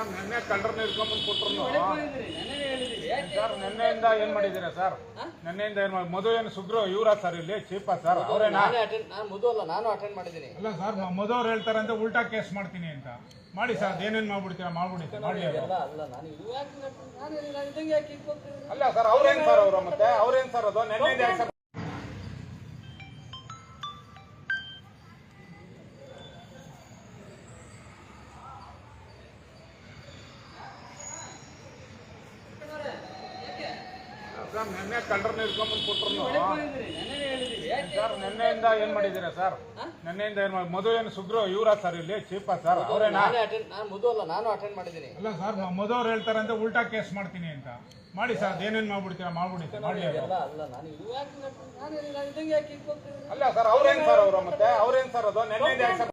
Sir ನಿನ್ನೆ ಕಳ್ಳರನ್ನ ಇಟ್ಕೊಂಡ್ಬಂದು ಕೊಟ್ಟರು sir. ನಿನ್ನೆಯಿಂದ ಏನ್ ಮಾಡಿದ್ದೀರಾ ಸರ್? ನಿನ್ನೆಯಿಂದ ಏನ್ ಮಾಡಿ ಮಧು ಏನು ಸುಗ್ರು ಇವರ ಸರ್ ಇಲ್ಲಿ ಚೀಫ ಸರ್ ಅವರೇನಾ? ನಾನು ಅಟೆಂಡ್ ಮಾಡಿದ್ದೀನಿ. ಅಲ್ಲ ಸರ್ ಮಧು ಅವ್ರು ಹೇಳ್ತಾರೆ ಅಂತ ಉಲ್ಟಾ ಕೇಸ್ ಮಾಡ್ತೀನಿ ಅಂತ ಮಾಡಿ ಸರ್. ಅದೇನೇನ್ ಮಾಡ್ಬಿಡ್ತೀರಾ ಮಾಡ್ಬಿಡಿ ಮಾಡ್ಲಿ. ಅಲ್ಲ ಸರ್ ಅವ್ರೇನ್ ಸರ್ ಅವರು ಮತ್ತೆ ಅವ್ರೇನ್ ಸರ್ ಅದು ನಿನ್ನೆಯಿಂದ ಸರ್ ನಿನ್ನೆ ಕಳ್ಳರನ್ನ ಇಟ್ಕೊಂಡ್ಬಂದು ಕೊಟ್ಟರು ಸರ್. ನಿನ್ನೆಯಿಂದ ಏನ್ ಮಾಡಿದ್ದೀರಾ ಸರ್? ನಿನ್ನೆಯಿಂದ ಏನ್ ಮಾಡಿ ಮಧು ಏನು ಸುಗ್ರು ಇವರ ಸರ್ ಇಲ್ಲಿ ಚೀಫ ಸರ್ ಅವರೇನಾ? ನಾನು ಅಟೆಂಡ್ ಮಾಡಿದ್ದೀನಿ. ಅಲ್ಲ ಸರ್ ಮಧು ಅವ್ರು ಹೇಳ್ತಾರೆ ಅಂತ ಉಲ್ಟಾ ಕೇಸ್ ಮಾಡ್ತೀನಿ ಅಂತ ಮಾಡಿ ಸರ್. ಅದೇನೇನ್ ಮಾಡ್ಬಿಡ್ತೀರಾ ಮಾಡ್ಬಿಡಿ ಮಾಡ್ಲಿ. ಅಲ್ಲ ಸರ್ ಅವ್ರೇನ್ ಸರ್ ಅವರು ಮತ್ತೆ ಅವ್ರೇನ್ ಸರ್ ಅದು ನಿನ್ನೆಯಿಂದ